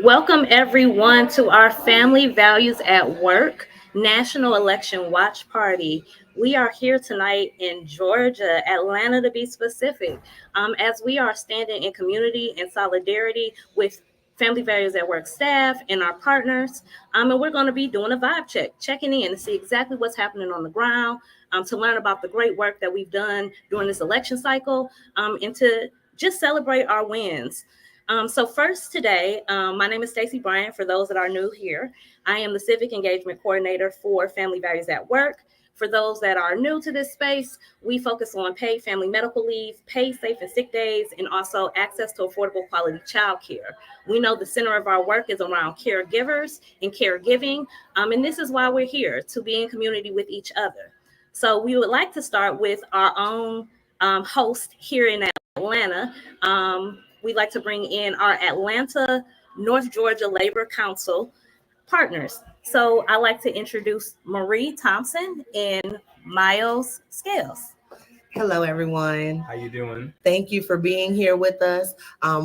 Welcome, everyone, to our Family Values at Work National Election Watch Party. We are here tonight in Georgia, Atlanta to be specific, as we are standing in community and solidarity with Family Values at Work staff and our partners. And we're going to be doing a vibe check, checking in to see exactly what's happening on the ground, to learn about the great work that we've done during this election cycle, and to just celebrate our wins. So first today, my name is Staci Bryant. For those that are new here, I am the Civic Engagement Coordinator for Family Values at Work. For those that are new to this space, we focus on paid family medical leave, paid safe and sick days, and also access to affordable quality childcare. We know the center of our work is around caregivers and caregiving, and this is why we're here, to be in community with each other. So we would like to start with our own host here in Atlanta. We'd like to bring in our Atlanta, North Georgia Labor Council partners. So I'd like to introduce Marie Thompson and Miles Scales. Hello, everyone. How you doing? Thank you for being here with us.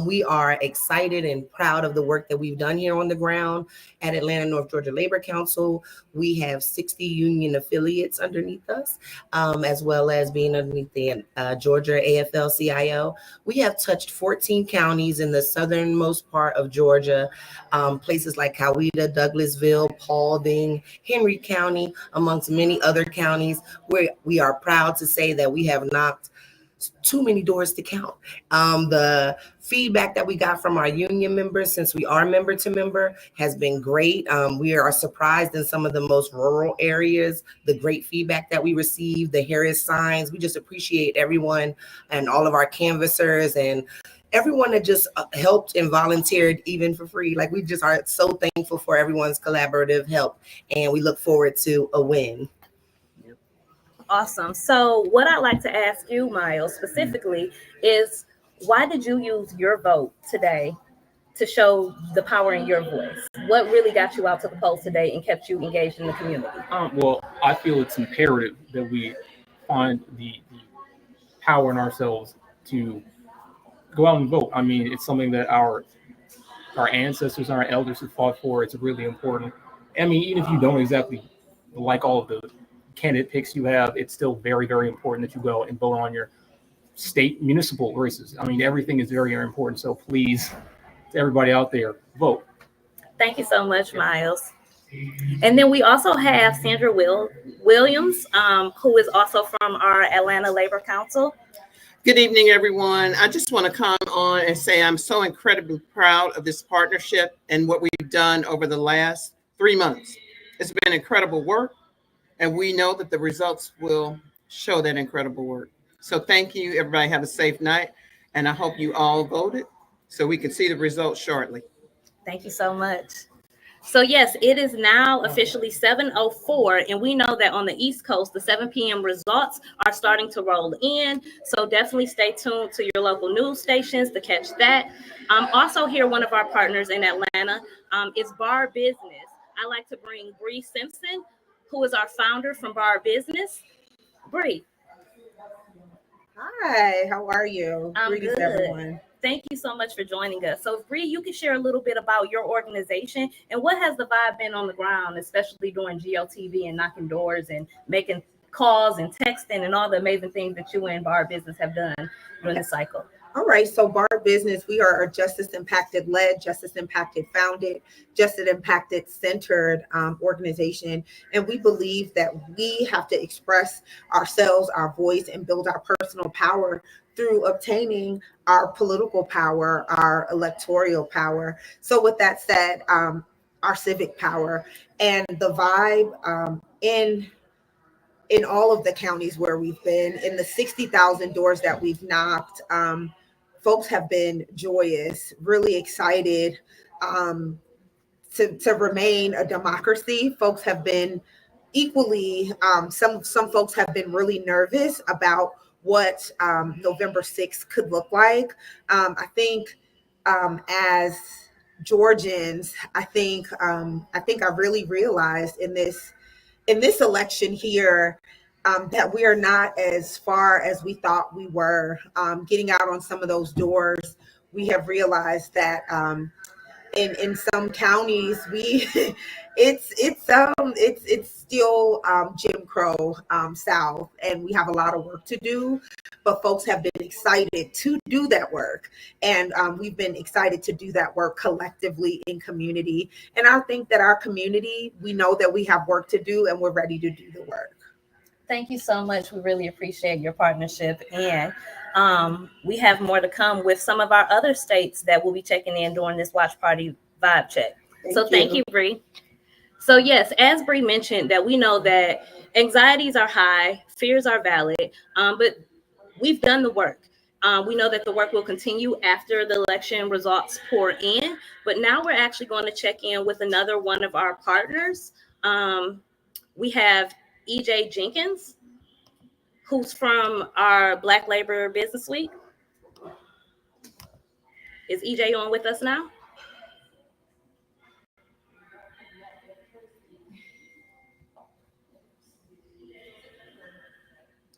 We are excited and proud of the work that we've done here on the ground at Atlanta North Georgia Labor Council. We have 60 union affiliates underneath us, as well as being underneath the Georgia AFL-CIO. We have touched 14 counties in the southernmost part of Georgia, places like Coweta, Douglasville, Paulding, Henry County, amongst many other counties, where we are proud to say that we have knocked too many doors to count. The feedback that we got from our union members, since we are member to member, has been great. We are surprised in some of the most rural areas, the great feedback that we received, the Harris signs. We just appreciate everyone and all of our canvassers and everyone that just helped and volunteered even for free. Like, we just are so thankful for everyone's collaborative help, and we look forward to a win. Awesome. So what I'd like to ask you, Miles, specifically is, why did you use your vote today to show the power in your voice? What really got you out to the polls today and kept you engaged in the community? Well, I feel it's imperative that we find the power in ourselves to go out and vote. I mean, it's something that our ancestors and our elders have fought for. It's really important. I mean, even if you don't exactly like all of the candidate picks you have, it's still very, very important that you go and vote on your state municipal races. I mean, everything is very, very important. So please, to everybody out there, vote. Thank you so much, Miles. And then we also have Sandra Williams, who is also from our Atlanta Labor Council. Good evening, everyone. I just want to come on and say I'm so incredibly proud of this partnership and what we've done over the last 3 months. It's been incredible work, and we know that the results will show that incredible work. So thank you, everybody. Have a safe night, and I hope you all voted so we can see the results shortly. Thank you so much. So yes, it is now officially 7:04, and we know that on the East Coast, the 7 p.m. results are starting to roll in. So definitely stay tuned to your local news stations to catch that. Also here, one of our partners in Atlanta is Bar Business. I like to bring Bree Simpson, who is our founder from Bar Business. Bree. Hi, how are you? Greetings, good. everyone. Thank you so much for joining us. So, Bree, you can share a little bit about your organization and what has the vibe been on the ground, especially during GOTV and knocking doors and making calls and texting and all the amazing things that you and Bar Business have done during the cycle. All right, so Bar Business, we are a Justice Impacted led, Justice Impacted founded, Justice Impacted centered organization. And we believe that we have to express ourselves, our voice, and build our personal power through obtaining our political power, our electoral power. So with that said, our civic power and the vibe in all of the counties where we've been, in the 60,000 doors that we've knocked, folks have been joyous, really excited to remain a democracy. Folks have been equally, some folks have been really nervous about what November 6th could look like. I think as Georgians, I think I really realized in this election here that we are not as far as we thought we were. Getting out on some of those doors, we have realized that in some counties, we it's still Jim Crow South, and we have a lot of work to do. But folks have been excited to do that work, and we've been excited to do that work collectively in community. And I think that our community, we know that we have work to do, and we're ready to do the work. Thank you so much. We really appreciate your partnership. And we have more to come with some of our other states that will be checking in during this watch party vibe check. Thank you, Bree. So yes, as Bree mentioned, that we know that anxieties are high, fears are valid, but we've done the work. We know that the work will continue after the election results pour in, but now we're actually going to check in with another one of our partners. We have EJ Jenkins, who's from our Black Labor Business Week. Is EJ on with us now?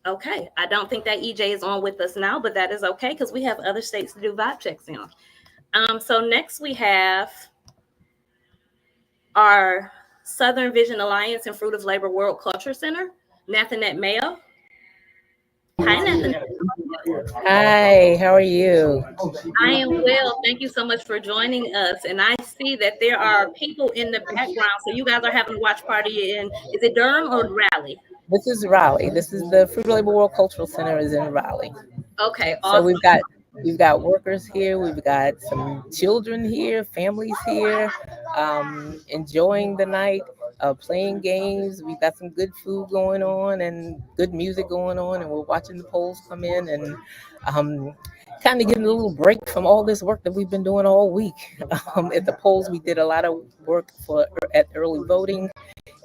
Okay, I don't think that EJ is on with us now, but that is okay because we have other states to do vibe checks in. So next we have our Southern Vision Alliance and Fruit of Labor World Culture Center, Nathanette Mayo. Hi, Nathanette. Hi, how are you? I am well. Thank you so much for joining us. And I see that there are people in the background. So you guys are having a watch party in, is it Durham or Raleigh? This is Raleigh. This is the Fruit of Labor World Cultural Center is in Raleigh. Okay, So awesome. we've got workers here. We've got some children here, families here, enjoying the night, playing games. We've got some good food going on and good music going on, and we're watching the polls come in and kind of getting a little break from all this work that we've been doing all week. At the polls, we did a lot of work at early voting.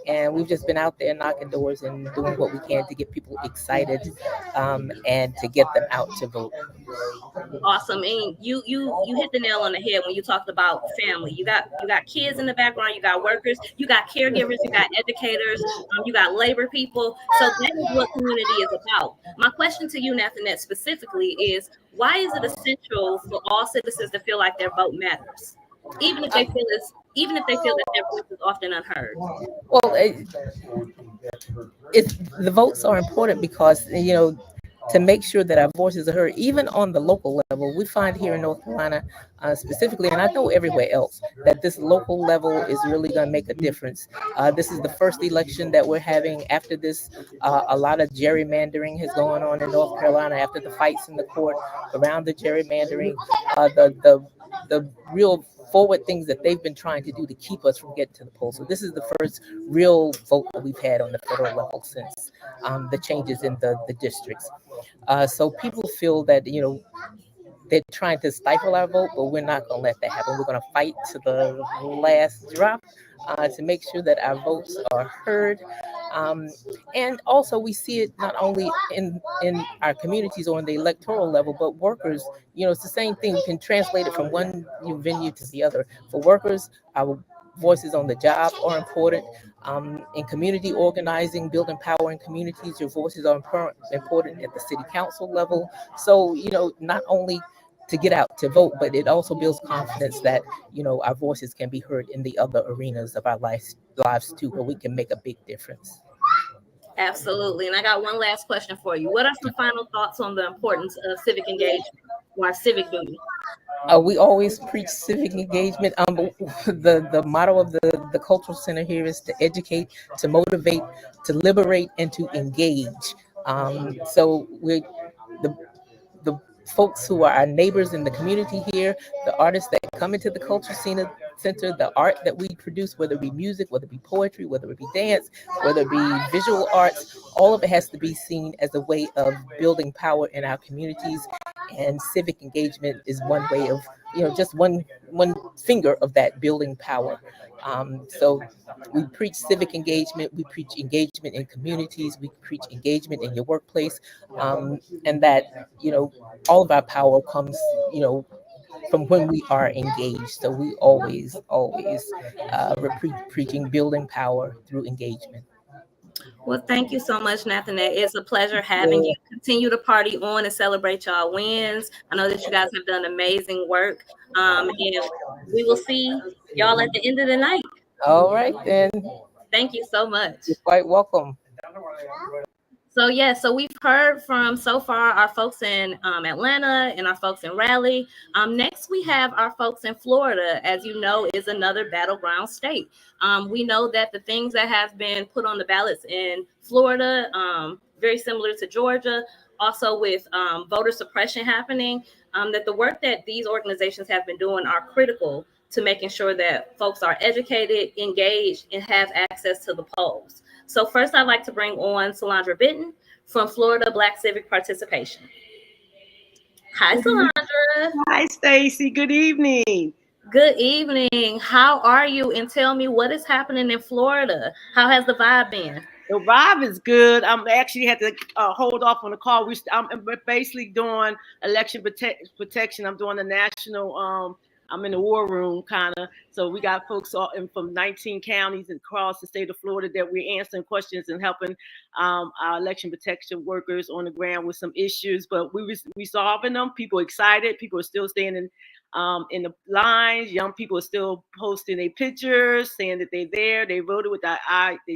And we've just been out there knocking doors and doing what we can to get people excited and to get them out to vote. Awesome. And you hit the nail on the head when you talked about family. You got kids in the background, you got workers, you got caregivers, you got educators, you got labor people. So that is what community is about. My question to you, Nathanette, specifically is why is it essential for all citizens to feel like their vote matters? Even if they feel that their voice is often unheard. Well, the votes are important because to make sure that our voices are heard, even on the local level. We find here in North Carolina specifically, and I know everywhere else, that this local level is really going to make a difference. This is the first election that we're having after this. A lot of gerrymandering has gone on in North Carolina after the fights in the court around the gerrymandering. The real forward things that they've been trying to do to keep us from getting to the polls. So this is the first real vote that we've had on the federal level since the changes in the districts. So people feel that, they're trying to stifle our vote, but we're not going to let that happen. We're going to fight to the last drop to make sure that our votes are heard. And also we see it not only in our communities or in the electoral level, but workers, it's the same thing. We can translate it from one venue to the other. For workers, our voices on the job are important. In community organizing, building power in communities, your voices are important at the city council level. So, not only to get out to vote, but it also builds confidence that, our voices can be heard in the other arenas of our lives too, where we can make a big difference. Absolutely. And I got one last question for you. What are some final thoughts on the importance of civic engagement or civic duty? We always preach civic engagement. The motto of the cultural center here is to educate, to motivate, to liberate, and to engage. So we're the folks who are our neighbors in the community here, the artists that come into the culture center, the art that we produce, whether it be music, whether it be poetry, whether it be dance, whether it be visual arts, all of it has to be seen as a way of building power in our communities. And civic engagement is one way of, just one finger of that building power. So we preach civic engagement, we preach engagement in communities, we preach engagement in your workplace, and that, all of our power comes, from when we are engaged. So we always preaching building power through engagement. Well, thank you so much, Nathanet. It's a pleasure having you. Continue to party on and celebrate y'all wins. I know that you guys have done amazing work. And we will see y'all at the end of the night. All right, then. Thank you so much. You're quite welcome. So yeah, so we've heard from so far our folks in Atlanta and our folks in Raleigh. Next, we have our folks in Florida, as you know, is another battleground state. We know that the things that have been put on the ballots in Florida, very similar to Georgia, also with voter suppression happening, that the work that these organizations have been doing are critical to making sure that folks are educated, engaged, and have access to the polls. So first, I'd like to bring on Solandra Benton from Florida Black Civic Participation. Hi, Solandra. Hi, Staci. Good evening. Good evening. How are you? And tell me what is happening in Florida. How has the vibe been? The vibe is good. I'm actually had to hold off on the call. I'm basically doing election protection. I'm doing the national. I'm in the war room, kind of. So we got folks from 19 counties across the state of Florida that we're answering questions and helping our election protection workers on the ground with some issues. But we solving them. People excited. People are still staying in the lines. Young people are still posting their pictures, saying that they're there. They voted with their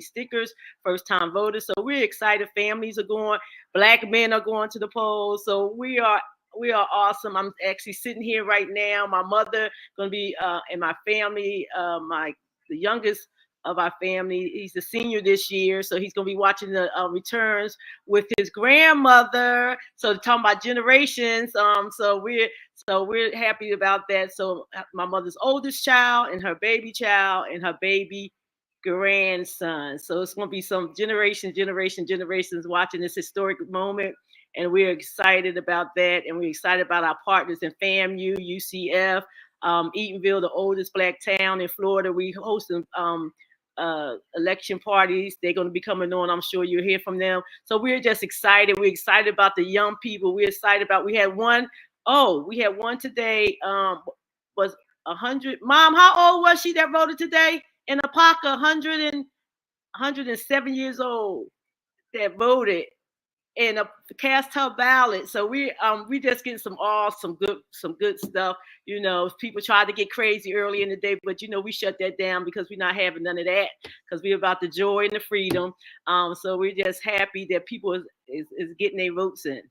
stickers, first time voters. So we're excited. Families are going. Black men are going to the polls. So we are awesome. I'm actually sitting here right now. My mother going to be and my family, the youngest of our family, he's a senior this year, so he's going to be watching the returns with his grandmother. So talking about generations. So we're happy about that. So my mother's oldest child and her baby child and her baby grandson. So it's going to be some generations watching this historic moment. And we're excited about that. And we're excited about our partners in FAMU, UCF, Eatonville, the oldest Black town in Florida. We host election parties. They're going to be coming on. I'm sure you'll hear from them. So we're just excited. We're excited about the young people. We're excited about, we had one today, was 100. Mom, how old was she that voted today? In Apaka, 107 years old that voted and cast her ballot. So we just getting some good stuff. You know, people tried to get crazy early in the day, but we shut that down because we're not having none of that, because we're about the joy and the freedom. So we're just happy that people is getting their votes in.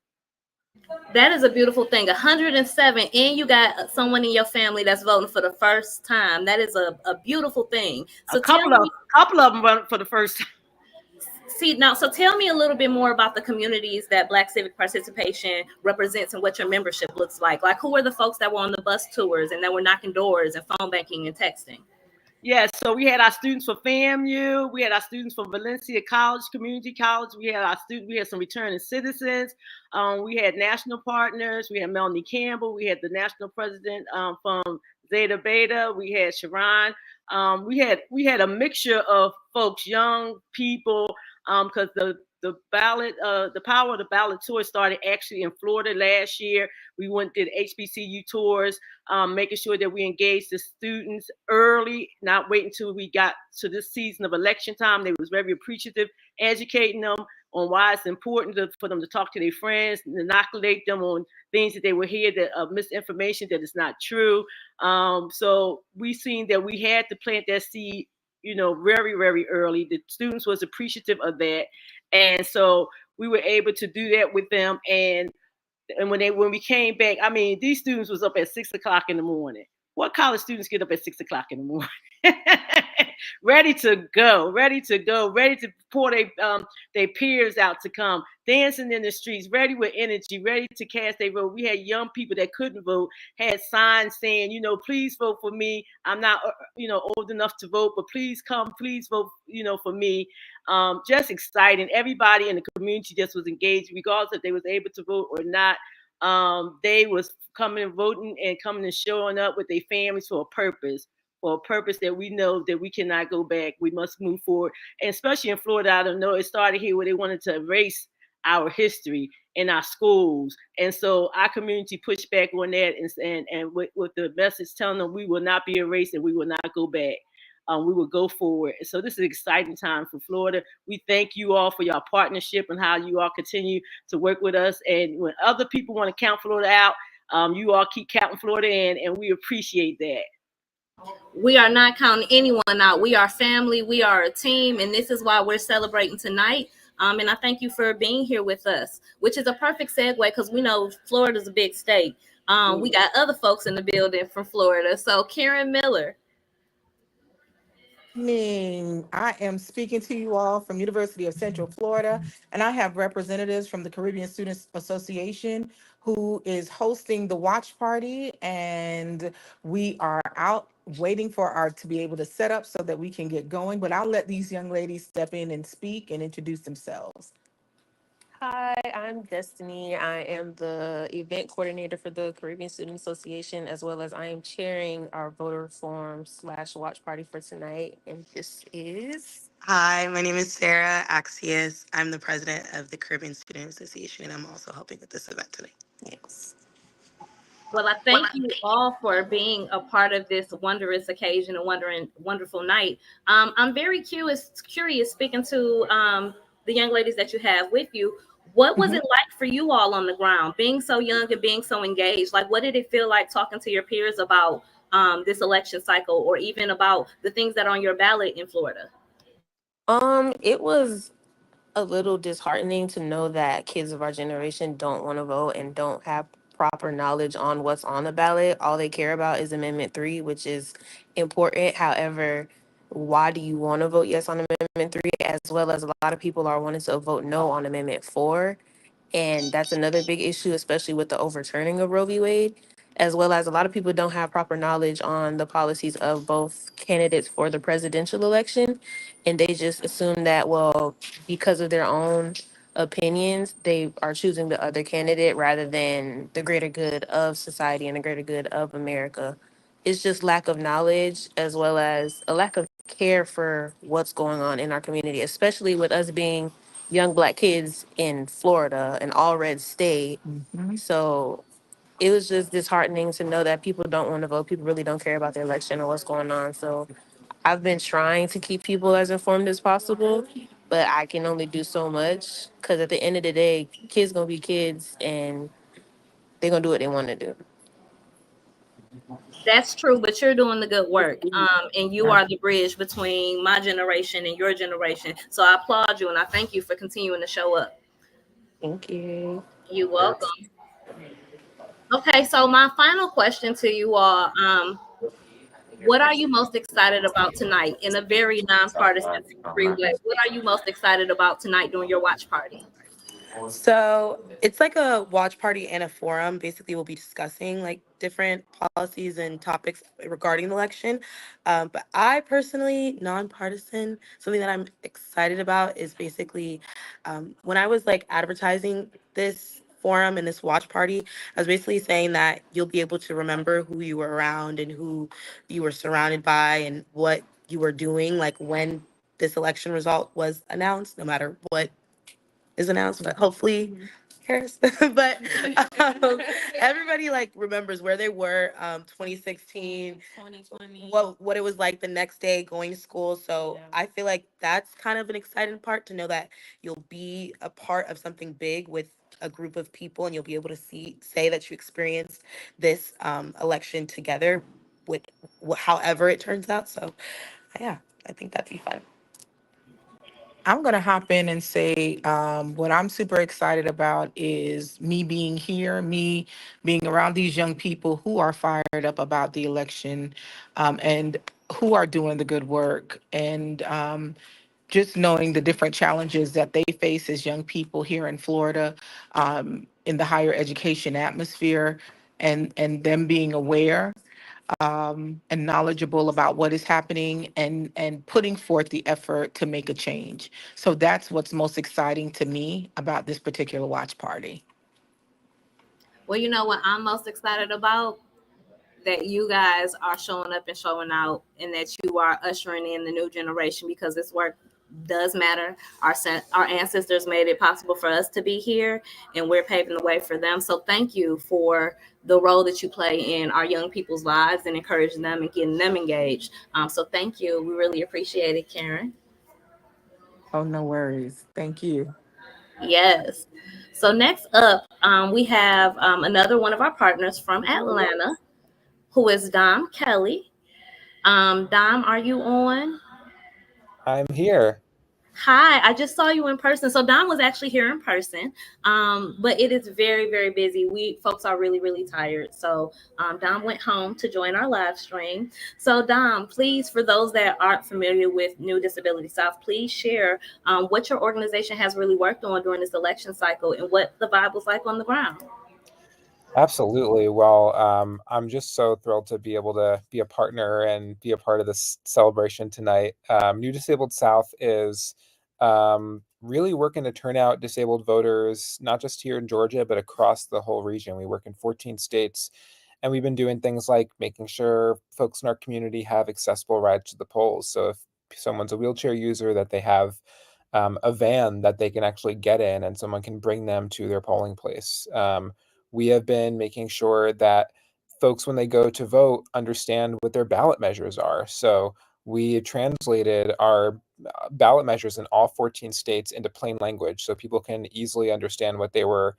That is a beautiful thing. 107, and you got someone in your family that's voting for the first time. That is a beautiful thing. So a couple of them run for the first time. So tell me a little bit more about the communities that Black Civic Participation represents and what your membership looks like. Like, who are the folks that were on the bus tours and that were knocking doors and phone banking and texting? Yes, so we had our students from FAMU, we had our students from Valencia College, Community College, we had some returning citizens, we had national partners, we had Melanie Campbell, we had the national president from Zeta Beta, we had Sharon, we had a mixture of folks, young people, because the ballot, the power of the ballot tour started actually in Florida last year. We did HBCU tours, making sure that we engaged the students early, not waiting until we got to this season of election time. They was very appreciative, educating them on why it's important for them to talk to their friends and inoculate them on things that they will hear that misinformation that is not true. So we seen that we had to plant that seed, very, very early. The students was appreciative of that. And so we were able to do that with them. And when we came back, I mean, these students was up at 6 o'clock in the morning. What college students get up at 6 o'clock in the morning? ready to go, ready to pour their peers out to come, dancing in the streets, ready with energy, ready to cast their vote. We had young people that couldn't vote, had signs saying, please vote for me. I'm not, old enough to vote, but please come, please vote, for me. Just exciting. Everybody in the community just was engaged, regardless if they was able to vote or not. They was coming and voting and coming and showing up with their families for a purpose that we know that we cannot go back. We must move forward. And especially in Florida, I don't know, it started here where they wanted to erase our history in our schools. And so our community pushed back on that and with the message telling them we will not be erased and we will not go back. we will go forward. So this is an exciting time for Florida. We thank you all for your partnership and how you all continue to work with us. And when other people want to count Florida out, you all keep counting Florida in, and we appreciate that. We are not counting anyone out. We are family. We are a team, and this is why we're celebrating tonight. And I thank you for being here with us, which is a perfect segue because we know Florida's a big state. We got other folks in the building from Florida. So Karen Miller. I am speaking to you all from University of Central Florida, and I have representatives from the Caribbean Students Association who is hosting the watch party, and we are out waiting for our to be able to set up so that we can get going. But I'll let these young ladies step in and speak and introduce themselves. Hi, I'm Destiny. I am the event coordinator for the Caribbean Student Association, as well as I am chairing our voter forum / watch party for tonight. And this is Hi, my name is Sarah Axius. I'm the president of the Caribbean Student Association, and I'm also helping with this event today. yes. Well, I thank you all for being a part of this wondrous occasion and wonderful night. I'm very curious speaking to the young ladies that you have with you. What was it like for you all on the ground, being so young and being so engaged? Like, what did it feel like talking to your peers about this election cycle, or even about the things that are on your ballot in Florida? It was a little disheartening to know that kids of our generation don't want to vote and don't have proper knowledge on what's on the ballot. All they care about is Amendment 3, which is important. However, why do you want to vote yes on Amendment 3, as well as a lot of people are wanting to vote no on Amendment 4? And that's another big issue, especially with the overturning of Roe v. Wade, as well as a lot of people don't have proper knowledge on the policies of both candidates for the presidential election. And they just assume that, well, because of their own opinions, they are choosing the other candidate rather than the greater good of society and the greater good of America. It's just lack of knowledge as well as a lack of care for what's going on in our community, especially with us being young Black kids in Florida, an all red state. So it was just disheartening to know that people don't want to vote. People really don't care about the election or what's going on. So I've been trying to keep people as informed as possible, but I can only do so much because at the end of the day, kids gonna be kids and they're gonna do what they want to do. That's true, but you're doing the good work. And you are the bridge between my generation and your generation. So I applaud you and I thank you for continuing to show up. Thank you. You're welcome. Okay, so my final question to you all, what are you most excited about tonight in a very nonpartisan free way? What are you most excited about tonight during your watch party? So it's like a watch party and a forum. Basically, we'll be discussing like different policies and topics regarding the election. But I personally, nonpartisan, something that I'm excited about is basically when I was like advertising this forum and this watch party, I was basically saying that you'll be able to remember who you were around and who you were surrounded by and what you were doing, like when this election result was announced, no matter what is announced, but hopefully Harris. But everybody like remembers where they were 2016, 2020, what it was like the next day going to school. So yeah. I feel like that's kind of an exciting part to know that you'll be a part of something big with a group of people and you'll be able to say that you experienced this election together with however it turns out. So yeah, I think that'd be fun. I'm going to hop in and say what I'm super excited about is me being here, me being around these young people who are fired up about the election and who are doing the good work. And just knowing the different challenges that they face as young people here in Florida in the higher education atmosphere and them being aware and knowledgeable about what is happening and putting forth the effort to make a change. So that's what's most exciting to me about this particular watch party. Well, you know what I'm most excited about? That you guys are showing up and showing out, and that you are ushering in the new generation because this work does matter. Our ancestors made it possible for us to be here, and we're paving the way for them. So thank you for the role that you play in our young people's lives and encouraging them and getting them engaged. So thank you. We really appreciate it, Karen. Oh, no worries. Thank you. Yes. So next up, we have another one of our partners from Atlanta, who is Dom Kelly. Dom, are you on? I'm here. Hi, I just saw you in person. So Dom was actually here in person, but it is very, very busy. We folks are really, really tired. So Dom went home to join our live stream. So Dom, please, for those that aren't familiar with New Disability South, please share what your organization has really worked on during this election cycle and what the vibe was like on the ground. Absolutely. Well, I'm just so thrilled to be able to be a partner and be a part of this celebration tonight. New Disabled South is really working to turn out disabled voters, not just here in Georgia, but across the whole region. We work in 14 states, and we've been doing things like making sure folks in our community have accessible rides to the polls. So if someone's a wheelchair user, that they have a van that they can actually get in and someone can bring them to their polling place. We have been making sure that folks, when they go to vote, understand what their ballot measures are. So we translated our ballot measures in all 14 states into plain language so people can easily understand what they were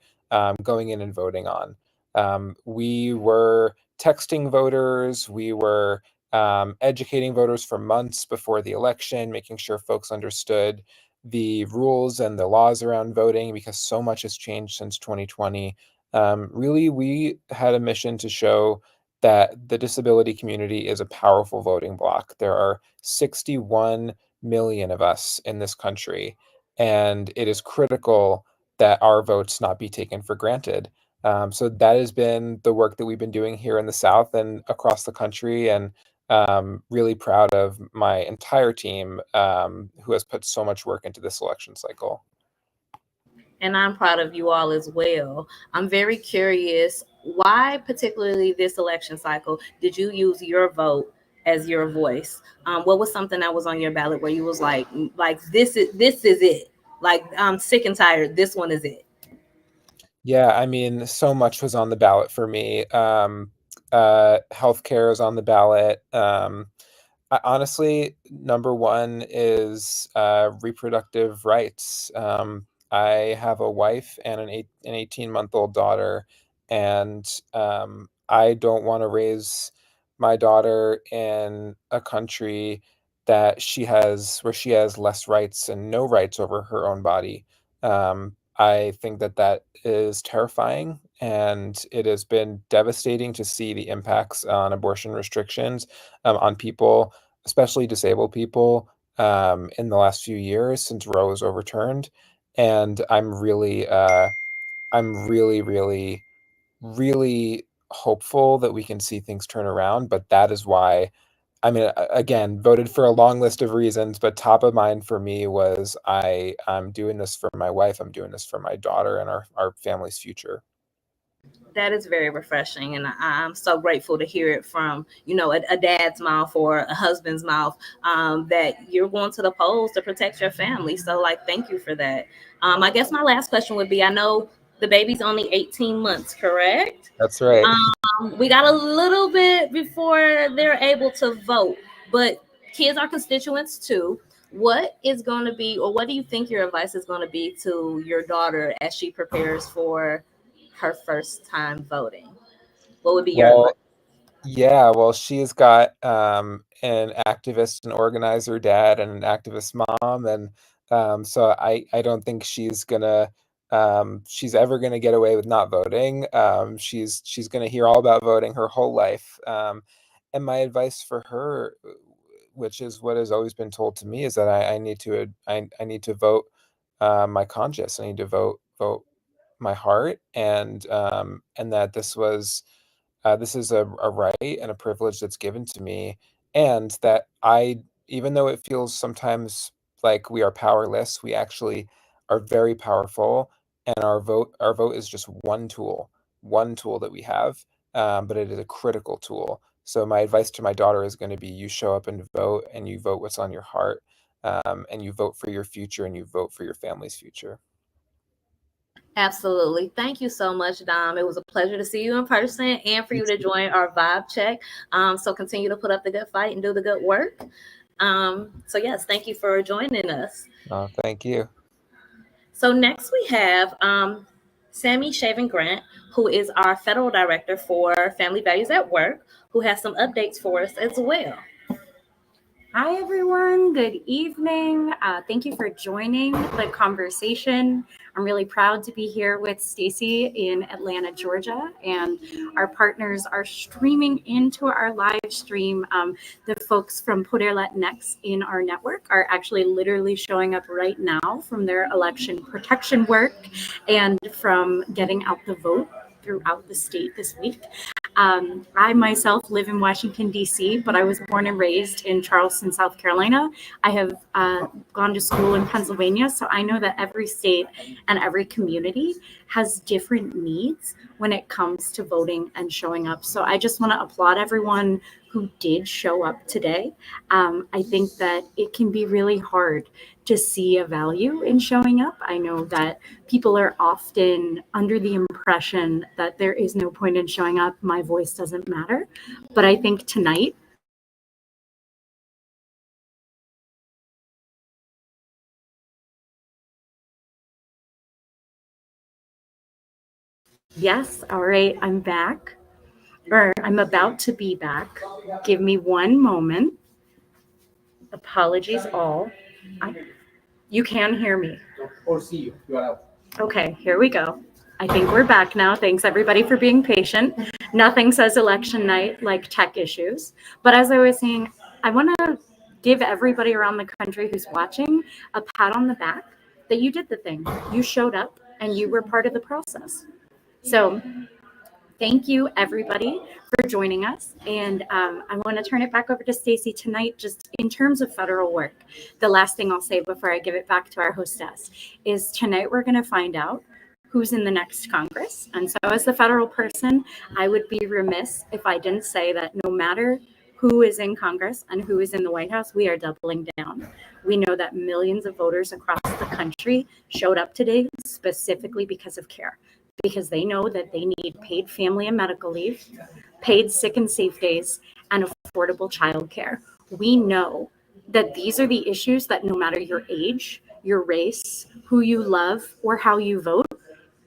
going in and voting on. We were texting voters, we were educating voters for months before the election, making sure folks understood the rules and the laws around voting because so much has changed since 2020. Really, we had a mission to show that the disability community is a powerful voting bloc. There are 61 million of us in this country, and it is critical that our votes not be taken for granted. So that has been the work that we've been doing here in the South and across the country, and really proud of my entire team who has put so much work into this election cycle. And I'm proud of you all as well. I'm very curious, why particularly this election cycle did you use your vote as your voice? What was something that was on your ballot where you was like this is it. Like I'm sick and tired. This one is it. Yeah, I mean, so much was on the ballot for me. Healthcare is on the ballot. Honestly, number one is reproductive rights. I have a wife and an 18-month-old daughter, and I don't want to raise my daughter in a country where she has less rights and no rights over her own body. I think that that is terrifying, and it has been devastating to see the impacts on abortion restrictions on people, especially disabled people, in the last few years since Roe was overturned. And I'm really, really, really hopeful that we can see things turn around. But that is why, I mean, again, voted for a long list of reasons, but top of mind for me was I'm doing this for my wife, I'm doing this for my daughter and our family's future. That is very refreshing, and I'm so grateful to hear it from a dad's mouth or a husband's mouth, that you're going to the polls to protect your family. So, like, thank you for that. I guess my last question would be: I know the baby's only 18 months, correct? That's right. We got a little bit before they're able to vote, but kids are constituents too. What is going to be, or what do you think your advice is going to be to your daughter as she prepares for her first time voting? What would be your advice? Well, yeah, well, she's got an activist and organizer dad and an activist mom, and so I don't think she's ever gonna get away with not voting. She's gonna hear all about voting her whole life. And my advice for her, which is what has always been told to me, is that I need to vote my conscience. I need to vote my heart, and that this is a right and a privilege that's given to me, and that even though it feels sometimes like we are powerless, we actually are very powerful, and our vote is just one tool that we have, but it is a critical tool. So my advice to my daughter is going to be: you show up and vote, and you vote what's on your heart. and you vote for your future and you vote for your family's future. Absolutely. Thank you so much, Dom. It was a pleasure to see you in person and for you to join our vibe check. So continue to put up the good fight and do the good work. So yes, thank you for joining us. Thank you. So next we have Sammy Shaven Grant, who is our federal director for Family Values at Work, who has some updates for us as well. Hi, everyone. Good evening. Thank you for joining the conversation. I'm really proud to be here with Staci in Atlanta, Georgia, and our partners are streaming into our live stream. The folks from Poder Latinx in our network are actually literally showing up right now from their election protection work and from getting out the vote throughout the state this week. I myself live in Washington, D.C., but I was born and raised in Charleston, South Carolina. I have gone to school in Pennsylvania, so I know that every state and every community has different needs when it comes to voting and showing up. So I just want to applaud everyone who did show up today. I think that it can be really hard to see a value in showing up. I know that people are often under the impression that there is no point in showing up, my voice doesn't matter. But I think tonight, yes, all right, I'm back, or I'm about to be back. Give me one moment. Apologies all. You can hear me. Or see you. You are out. Okay, here we go. I think we're back now. Thanks everybody for being patient. Nothing says election night like tech issues. But as I was saying, I want to give everybody around the country who's watching a pat on the back that you did the thing. You showed up and you were part of the process. So thank you everybody for joining us. And I want to turn it back over to Staci tonight, just in terms of federal work. The last thing I'll say before I give it back to our hostess is tonight we're going to find out who's in the next Congress. And so as the federal person, I would be remiss if I didn't say that no matter who is in Congress and who is in the White House, we are doubling down. We know that millions of voters across the country showed up today specifically because of care, because they know that they need paid family and medical leave, paid sick and safe days, and affordable childcare. We know that these are the issues that no matter your age, your race, who you love, or how you vote,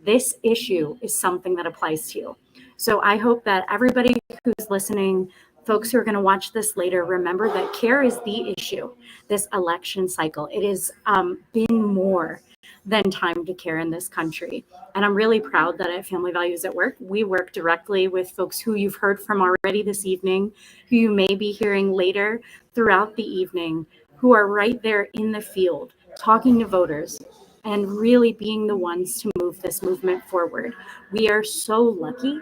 this issue is something that applies to you. So I hope that everybody who's listening, folks who are going to watch this later, remember that care is the issue this election cycle. It has been more than time to care in this country. And I'm really proud that at Family Values at Work, we work directly with folks who you've heard from already this evening, who you may be hearing later throughout the evening, who are right there in the field, talking to voters, and really being the ones to move this movement forward. We are so lucky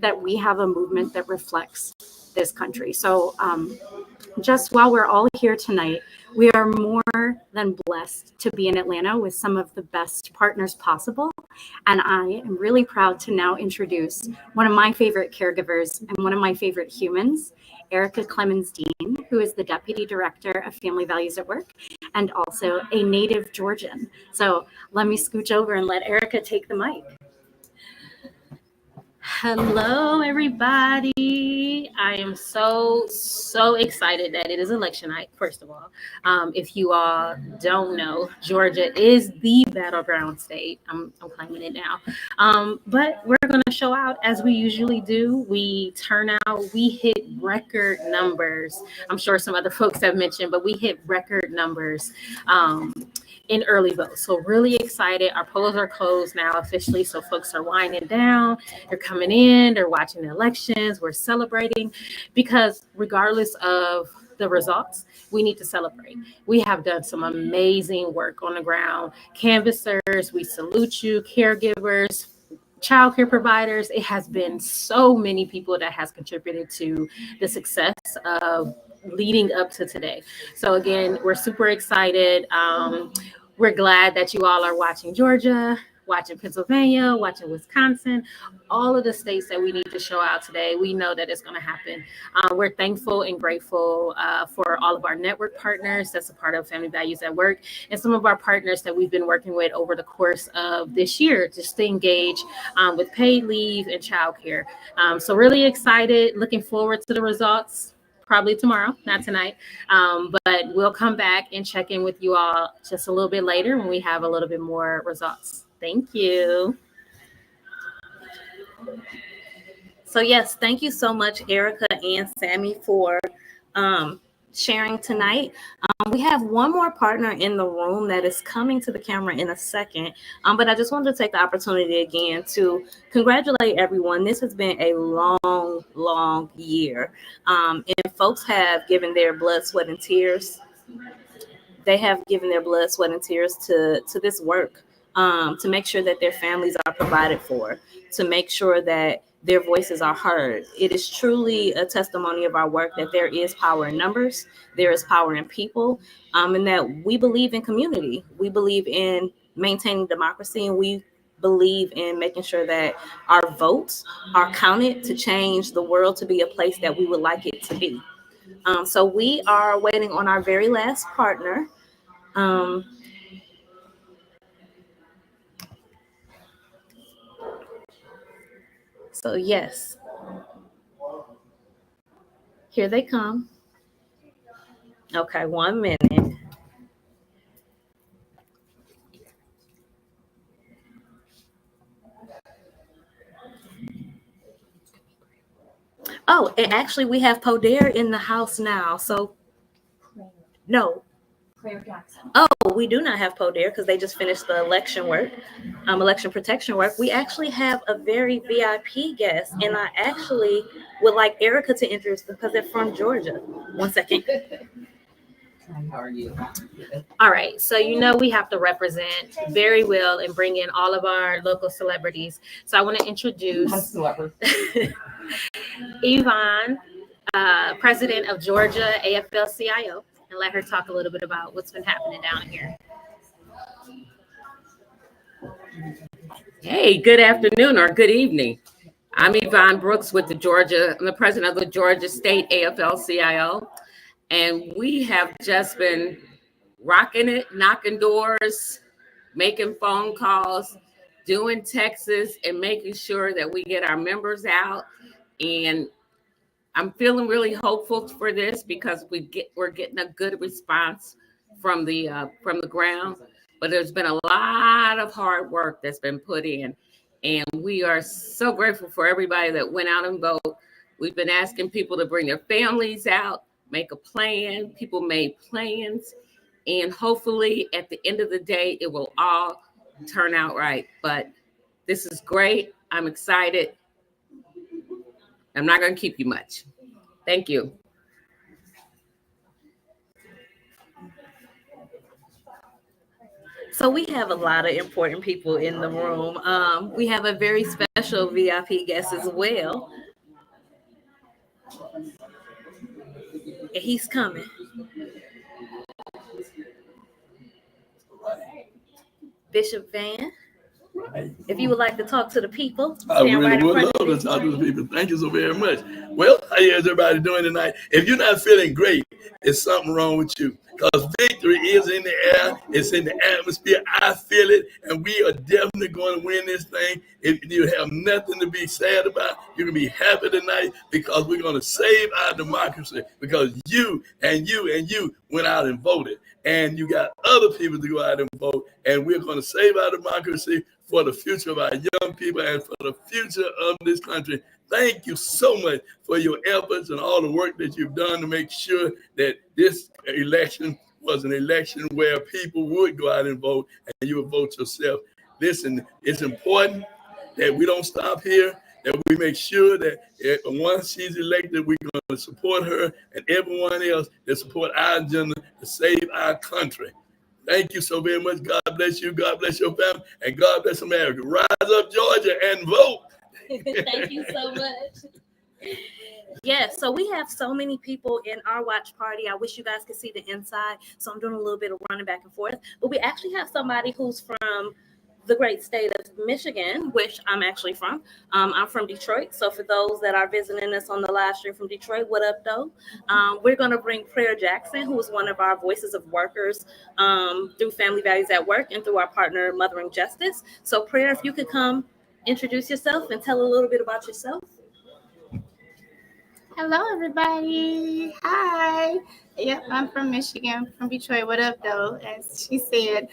that we have a movement that reflects this country. So just while we're all here tonight, we are more than blessed to be in Atlanta with some of the best partners possible. And I am really proud to now introduce one of my favorite caregivers and one of my favorite humans, Erica Clemens Dean, who is the Deputy Director of Family Values at Work and also a native Georgian. So let me scooch over and let Erica take the mic. Hello, everybody. I am so excited that it is election night, first of all. If you all don't know, Georgia is the battleground state. I'm claiming it now. But we're going to show out as we usually do. We turn out, we hit record numbers. I'm sure some other folks have mentioned, but we hit record numbers. In early votes. So really excited. Our polls are closed now officially. So folks are winding down. They're coming in. They're watching the elections. We're celebrating because regardless of the results, we need to celebrate. We have done some amazing work on the ground. Canvassers, we salute you. Caregivers, childcare providers. It has been so many people that has contributed to the success of leading up to today. So again, we're super excited. We're glad that you all are watching Georgia. watching Pennsylvania, watching Wisconsin, all of the states that we need to show out today. We know that it's going to happen. We're thankful and grateful for all of our network partners that's a part of Family Values at Work, and some of our partners that we've been working with over the course of this year just to engage with paid leave and childcare. So really excited, looking forward to the results. Probably tomorrow, not tonight. But we'll come back and check in with you all just a little bit later when we have a little bit more results. Thank you. So yes, thank you so much, Erica and Sammy, for sharing tonight. We have one more partner in the room that is coming to the camera in a second. But I just wanted to take the opportunity again to congratulate everyone. This has been a long year. And folks have given their blood, sweat, and tears. They have given their blood, sweat, and tears to this work, to make sure that their families are provided for, to make sure that their voices are heard. It is truly a testimony of our work that there is power in numbers, there is power in people, and that we believe in community. We believe in maintaining democracy, and we believe in making sure that our votes are counted to change the world to be a place that we would like it to be. So we are waiting on our very last partner. So yes, here they come. Okay, 1 minute. Oh, and actually we have Poder in the house now. So no. Oh, we do not have Poder because they just finished the election work, election protection work. We actually have a very VIP guest, and I actually would like Erica to introduce them because they're from Georgia. 1 second. How are you? All right, so you know we have to represent very well and bring in all of our local celebrities. So I want to introduce Yvonne, president of Georgia AFL-CIO, and let her talk a little bit about what's been happening down here. Hey, good afternoon or good evening. I'm Yvonne Brooks with I'm the president of the Georgia State AFL-CIO, and we have just been rocking it, knocking doors, making phone calls, doing texts, and making sure that we get our members out. And I'm feeling really hopeful for this because we're getting a good response from the ground. But there's been a lot of hard work that's been put in, and we are so grateful for everybody that went out and voted. We've been asking people to bring their families out, make a plan. People made plans, and hopefully at the end of the day, it will all turn out right. But this is great. I'm excited. I'm not going to keep you much. Thank you. So we have a lot of important people in the room. We have a very special VIP guest as well. And he's coming. Bishop Van, if you would like to talk to the people. I really would love to talk to the people. Thank you so very much. Well, how is everybody doing tonight? If you're not feeling great, it's something wrong with you. Because victory is in the air. It's in the atmosphere. I feel it. And we are definitely going to win this thing. If you have nothing to be sad about, you can be happy tonight because we're going to save our democracy. Because you and you and you went out and voted. And you got other people to go out and vote. And we're going to save our democracy for the future of our young people and for the future of this country. Thank you so much for your efforts and all the work that you've done to make sure that this election was an election where people would go out and vote and you would vote yourself. Listen, it's important that we don't stop here, that we make sure that once she's elected, we're going to support her and everyone else that support our agenda to save our country. Thank you so very much. God bless you. God bless your family. And God bless America. Rise up, Georgia, and vote. Thank you so much. Yes, so we have so many people in our watch party. I wish you guys could see the inside. So I'm doing a little bit of running back and forth. But we actually have somebody who's from the great state of Michigan, which I'm actually from. I'm from Detroit. So for those that are visiting us on the live stream from Detroit, what up, though? We're going to bring Prayer Jackson, who is one of our voices of workers through Family Values at Work and through our partner, Mothering Justice. So Prayer, if you could come introduce yourself and tell a little bit about yourself. Hello, everybody. Hi. Yep, I'm from Michigan, from Detroit. What up, though? As she said.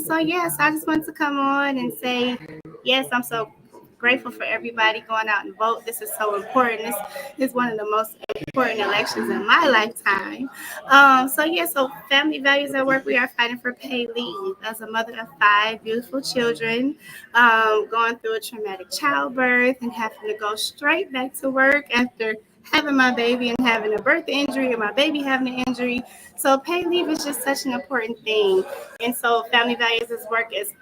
So yes, I just wanted to come on and say, yes, I'm so grateful for everybody going out and vote. This is so important. This is one of the most important elections in my lifetime. So Family Values at Work, we are fighting for paid leave. As a mother of 5 beautiful children, going through a traumatic childbirth and having to go straight back to work after having my baby and having a birth injury or my baby having an injury. So paid leave is just such an important thing. And so Family Values at Work is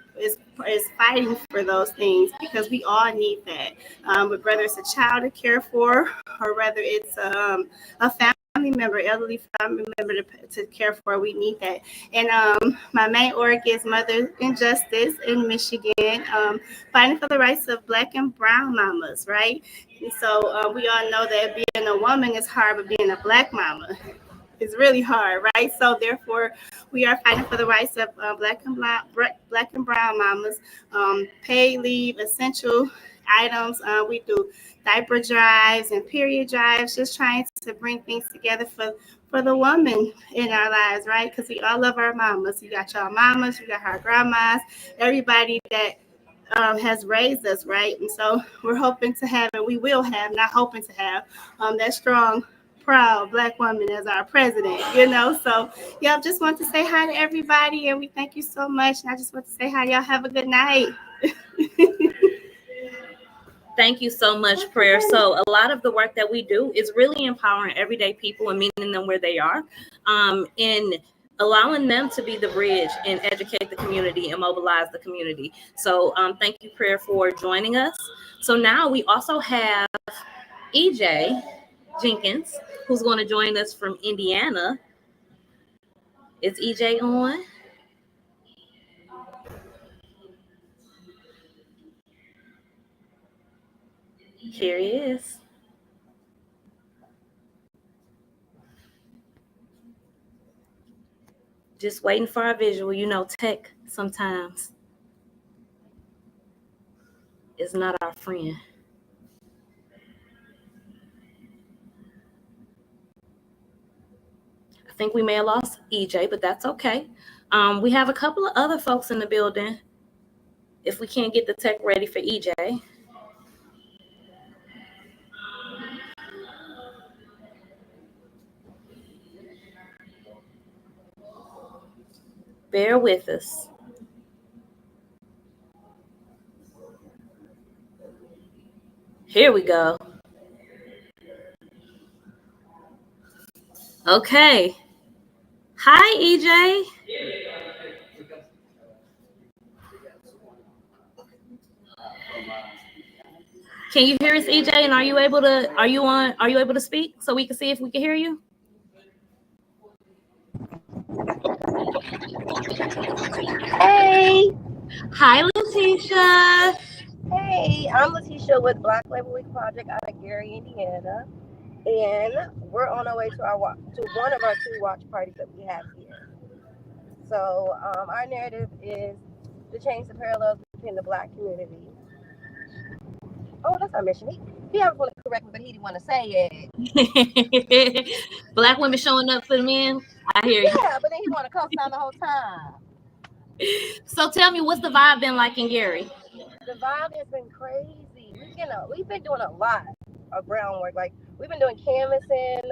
fighting for those things because we all need that. But whether it's a child to care for or whether it's a family member, elderly family member to care for, we need that. And my main org is Mother Injustice in Michigan, fighting for the rights of Black and Brown mamas, right? And so we all know that being a woman is hard, but being a Black mama is really hard, right? So therefore, we are fighting for the rights of Black and Brown mamas, paid leave, essential items. We do diaper drives and period drives, just trying to bring things together for the woman in our lives, right? Because we all love our mamas. You got your mamas, you got our grandmas, everybody that has raised us, right? And so we're hoping to have, and we will have, not hoping to have, that strong, proud Black woman as our president, So, yeah, just want to say hi to everybody, and we thank you so much. And I just want to say hi. Y'all have a good night. Thank you so much, Prayer. So a lot of the work that we do is really empowering everyday people and meeting them where they are, in allowing them to be the bridge and educate the community and mobilize the community. So thank you, Prayer, for joining us. So now we also have EJ Jenkins, who's going to join us from Indiana. Is EJ on? Here he is. Just waiting for our visual. Tech sometimes is not our friend. I think we may have lost EJ, but that's okay. We have a couple of other folks in the building. If we can't get the tech ready for EJ. Bear with us. Here we go. Okay. Hi, EJ. Can you hear us, EJ? And are you able to speak so we can see if we can hear you? Hey. Hi, Letitia. Hey, I'm Letitia with Black Labor Week Project out of Gary, Indiana. And we're on our way to one of our 2 watch parties that we have here. So our narrative is to change the parallels between the Black community. Oh, that's our mission. He always want to correct me, but he didn't want to say it. Black women showing up for the men. I hear you. Yeah, but then he want to co-sign the whole time. So tell me, what's the vibe been like in Gary? The vibe has been crazy. We've been doing a lot of groundwork. Like we've been doing canvassing,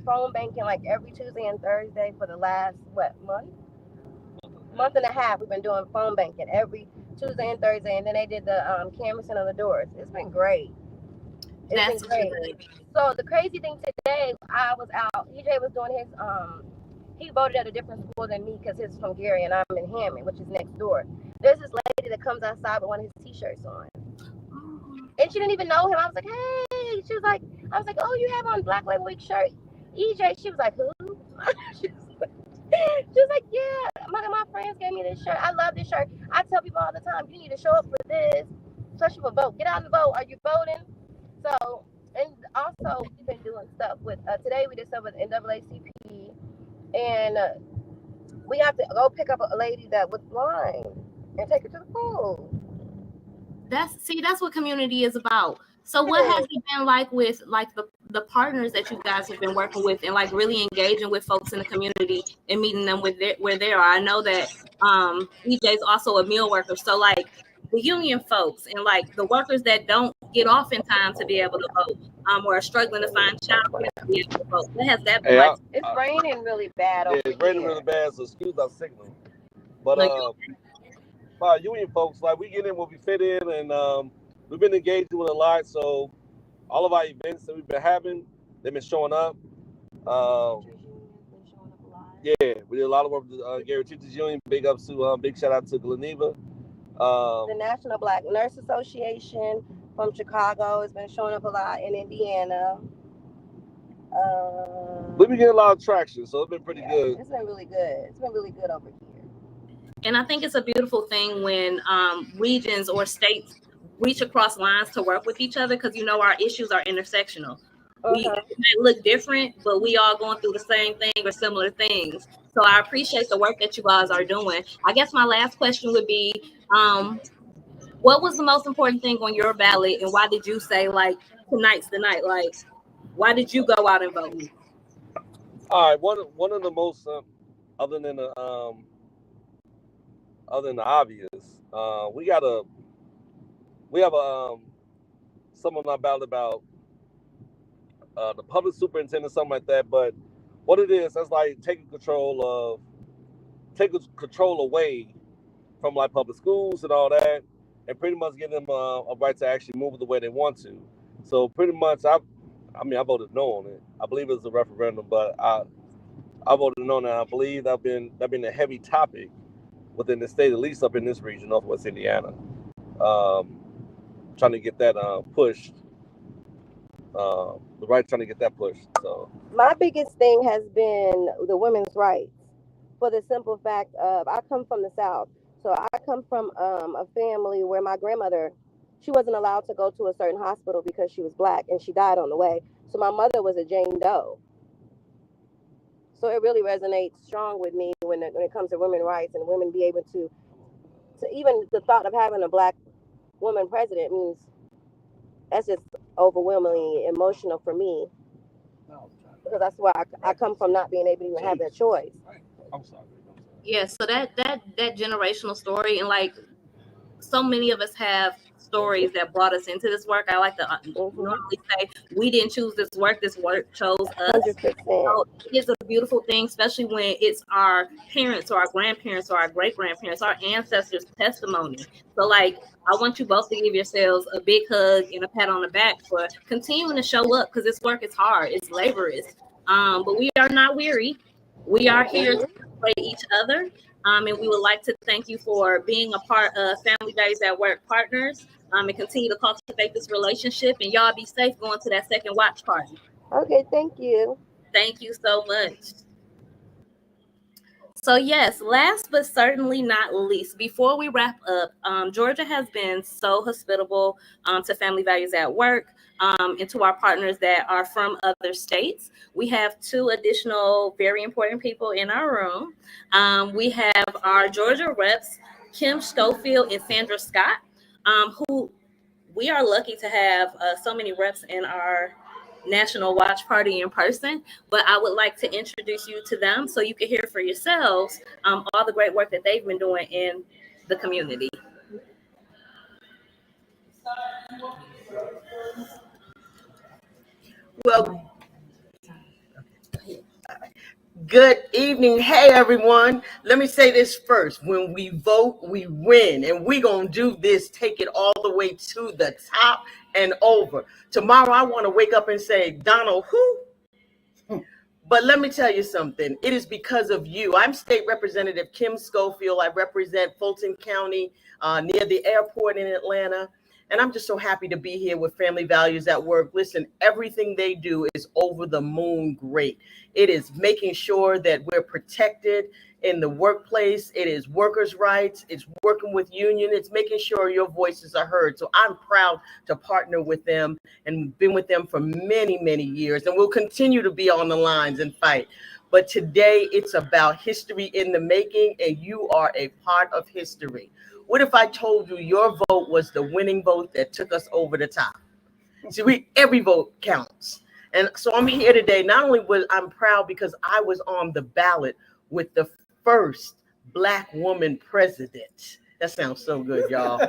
phone banking, like every Tuesday and Thursday for the last month and a half. We've been doing phone banking every Tuesday and Thursday, and then they did the canvassing on the doors. It's been great. It's been great. Good. So the crazy thing today, I was out. EJ was doing his he voted at a different school than me because he's from Gary and I'm in Hammond, which is next door. There's this lady that comes outside with one of his t-shirts on. And she didn't even know him. I was like, hey. I was like, oh, you have on Black Label Week shirt? EJ. She was like, who? She was like, yeah, my friends gave me this shirt. I love this shirt. I tell people all the time, you need to show up for this, especially for vote. Get out and vote. Are you voting? So, and also we've been doing stuff with, today we did stuff with NAACP, and we have to go pick up a lady that was blind and take her to the pool. That's what community is about. So what has it been like with like the partners that you guys have been working with and like really engaging with folks in the community and meeting them with where they are? I know that EJ is also a meal worker. So like the union folks and like the workers that don't get off in time to be able to vote, or are struggling to find childcare to be able to vote. What has that been like? It's raining really bad over it's raining here. really bad, so excuse our signal. But by union folks, like we get in where we fit in, and we've been engaging with a lot. So all of our events that we've been having, they've been showing up. Yeah, we did a lot of work with Gary Teachers Union. Big ups to big shout out to Gleneva. The National Black Nurse Association from Chicago has been showing up a lot in Indiana. We've been getting a lot of traction, so it's been pretty good. It's been really good. It's been really good over here. And I think it's a beautiful thing when regions or states reach across lines to work with each other, because our issues are intersectional. We might look different, but we all going through the same thing or similar things. So I appreciate the work that you guys are doing. I guess my last question would be, what was the most important thing on your ballot, and why did you say like tonight's the night? Like, why did you go out and vote? All right, one of the most other than the obvious, we have someone on our ballot about the public superintendent, something like that. But what it is, that's like taking control away from like public schools and all that, and pretty much giving them a right to actually move the way they want to. So pretty much, I voted no on it. I believe it was a referendum, but I voted no, and I believe that been a heavy topic within the state, at least up in this region, Northwest Indiana. Trying to get that pushed. Trying to get that pushed. So my biggest thing has been the women's rights, for the simple fact of I come from the South. So I come from a family where my grandmother, she wasn't allowed to go to a certain hospital because she was Black, and she died on the way. So my mother was a Jane Doe. So it really resonates strong with me when it comes to women's rights and women be able to even the thought of having a Black woman president means that's just overwhelmingly emotional for me, because that's where I come from, not being able to even have that choice. I'm sorry. Yeah, so that generational story, and like so many of us have stories that brought us into this work. I like to normally say we didn't choose this work chose us. 100%. So it is a beautiful thing, especially when it's our parents or our grandparents or our great-grandparents, our ancestors' testimony. So like, I want you both to give yourselves a big hug and a pat on the back for continuing to show up, because this work is hard, it's laborious, but we are not weary. We are here to celebrate each other. And we would like to thank you for being a part of Family Values at Work Partners, and continue to cultivate this relationship. And y'all be safe going to that second watch party. Okay, thank you. Thank you so much. So yes, last but certainly not least, before we wrap up, Georgia has been so hospitable to Family Values at Work, and to our partners that are from other states. We have two additional very important people in our room. We have our Georgia reps, Kim Schofield and Sandra Scott, who we are lucky to have so many reps in our National Watch Party in person, but I would like to introduce you to them so you can hear for yourselves all the great work that they've been doing in the community. Well, good evening. Hey, everyone. Let me say this first. When we vote, we win. And we're going to do this, take it all the way to the top and over. Tomorrow, I want to wake up and say, Donald, who? But let me tell you something. It is because of you. I'm State Representative Kim Schofield. I represent Fulton County near the airport in Atlanta. And I'm just so happy to be here with Family Values at Work. Listen, everything they do is over the moon great. It is making sure that we're protected in the workplace. It is workers' rights. It's working with union. It's making sure your voices are heard. So I'm proud to partner with them and been with them for many, many years. And we'll continue to be on the lines and fight. But today it's about history in the making, and you are a part of history. What if I told you your vote was the winning vote that took us over the top? See, every vote counts. And so I'm here today. Not only was I'm proud because I was on the ballot with the first Black woman president. That sounds so good, y'all.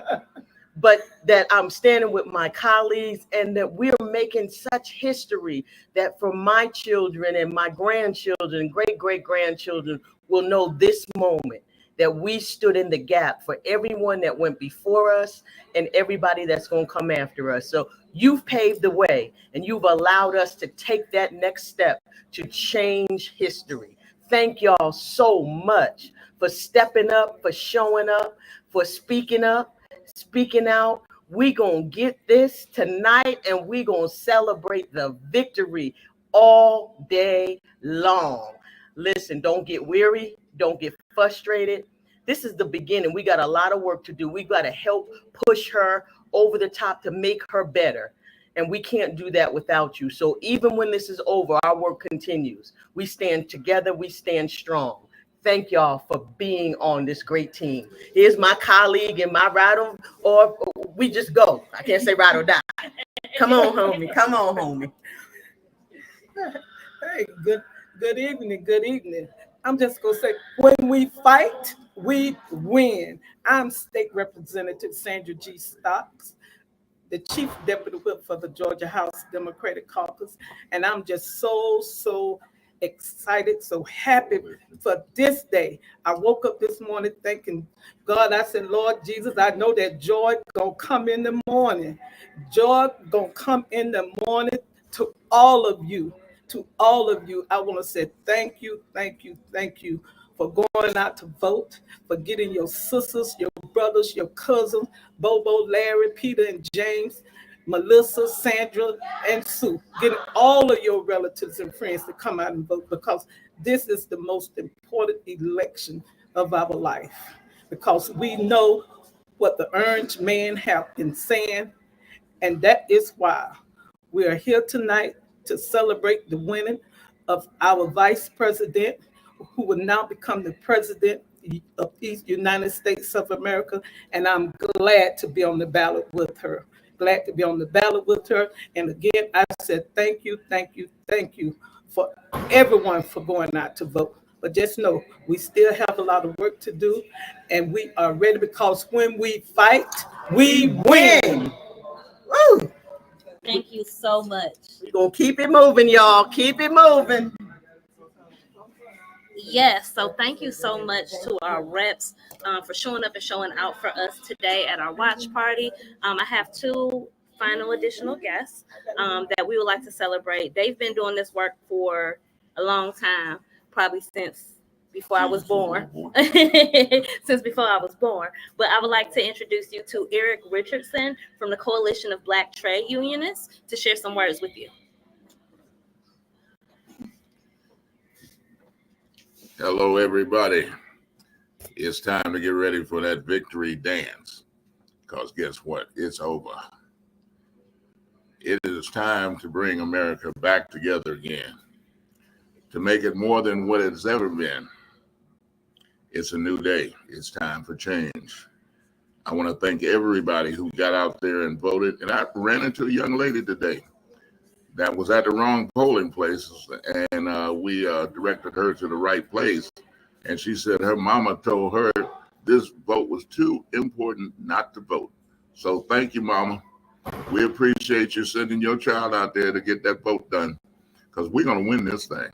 But that I'm standing with my colleagues and that we're making such history that for my children and my grandchildren, great-great-grandchildren will know this moment that we stood in the gap for everyone that went before us and everybody that's going to come after us. So you've paved the way and you've allowed us to take that next step to change history. Thank y'all so much for stepping up, for showing up, for speaking up, speaking out. We gonna get this tonight and we gonna celebrate the victory all day long. Listen, don't get weary, don't get frustrated. This is the beginning. We got a lot of work to do. We got to help push her over the top to make her better. And we can't do that without you. So even when this is over, our work continues. We stand together, we stand strong. Thank y'all for being on this great team. Here's my colleague and my ride or we just go. I can't say ride or die. Come on, homie. Come on, homie. Hey, good evening. Good evening. I'm just gonna say, when we fight, we win. I'm State Representative Sandra G. Stocks, the Chief Deputy Whip for the Georgia House Democratic Caucus, and I'm just so excited, so happy for this day. I woke up this morning thanking God. I said, Lord Jesus, I know that joy gonna come in the morning. Joy gonna come in the morning to all of you. To all of you, I want to say thank you for going out to vote, for getting your sisters, your brothers, your cousins, Bobo, Larry, Peter, and James, Melissa, Sandra, and Sue, getting all of your relatives and friends to come out and vote, because this is the most important election of our life, because we know what the orange man have been saying, and that is why we are here tonight to celebrate the winning of our vice president, who will now become the president of the United States of America. And I'm glad to be on the ballot with her. Glad to be on the ballot with her. And again, I said, thank you for everyone for going out to vote. But just know, we still have a lot of work to do, and we are ready, because when we fight, we win. Woo! Thank you so much. We're going to keep it moving, y'all. Keep it moving. Yes, so thank you so much to our reps for showing up and showing out for us today at our watch party. I have two final additional guests that we would like to celebrate. They've been doing this work for a long time, probably since before I was born. Since before I was born. But I would like to introduce you to Eric Richardson from the Coalition of Black Trade Unionists to share some words with you. Hello, everybody. It's time to get ready for that victory dance, because guess what? It's over. It is time to bring America back together again, to make it more than what it's ever been. It's a new day. It's time for change. I want to thank everybody who got out there and voted. And I ran into a young lady today that was at the wrong polling places, and we directed her to the right place. And she said her mama told her this vote was too important not to vote. So thank you, mama. We appreciate you sending your child out there to get that vote done, because we're going to win this thing.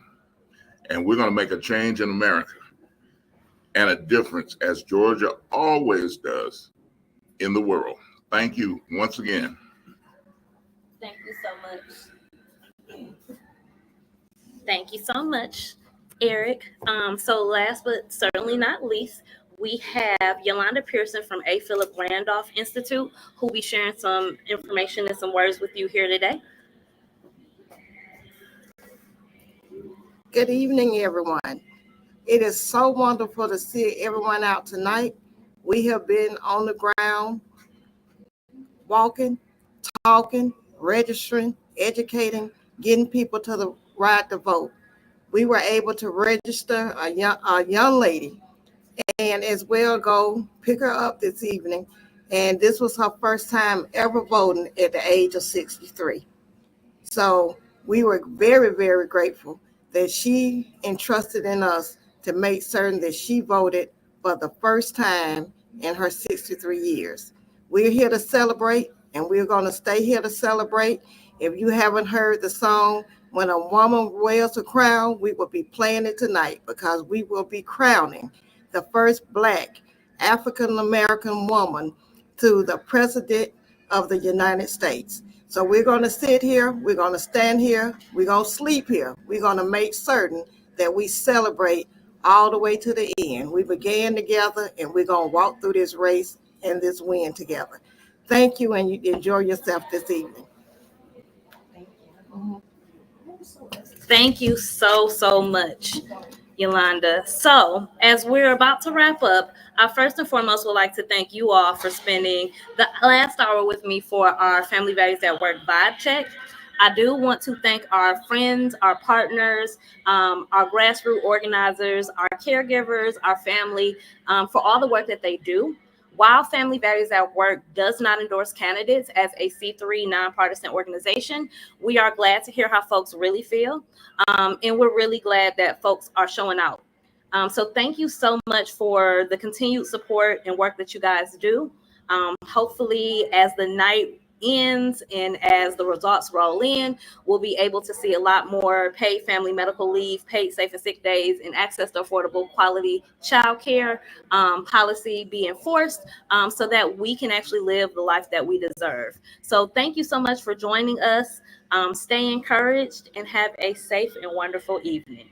And we're going to make a change in America and a difference, as Georgia always does, in the world. Thank you once again. Thank you so much. Thank you so much, Eric. So last but certainly not least, we have Yolanda Pearson from A. Philip Randolph Institute, who will be sharing some information and some words with you here today. Good evening, everyone. It is so wonderful to see everyone out tonight. We have been on the ground, walking, talking, registering, educating, getting people to the right to vote. We were able to register a young lady and as well go pick her up this evening. And this was her first time ever voting at the age of 63. So we were very, very grateful that she entrusted in us to make certain that she voted for the first time in her 63 years. We're here to celebrate, and we're going to stay here to celebrate. If you haven't heard the song, When a Woman Wears a Crown, we will be playing it tonight because we will be crowning the first Black African-American woman to the President of the United States. So we're going to sit here, we're going to stand here, we're going to sleep here. We're going to make certain that we celebrate all the way to the end. We began together and we're going to walk through this race and this win together. Thank you, and you enjoy yourself this evening. Thank you so much, Yolanda. So, as we're about to wrap up, I first and foremost would like to thank you all for spending the last hour with me for our Family Values at Work vibe check. I do want to thank our friends, our partners, our grassroots organizers, our caregivers, our family, for all the work that they do. While Family Values at Work does not endorse candidates as a C3 nonpartisan organization, we are glad to hear how folks really feel. And we're really glad that folks are showing out. So thank you so much for the continued support and work that you guys do. Hopefully, as the night ends and as the results roll in, we'll be able to see a lot more paid family medical leave, paid safe and sick days, and access to affordable quality child care policy be enforced, so that we can actually live the life that we deserve. So thank you so much for joining us. Stay encouraged and have a safe and wonderful evening.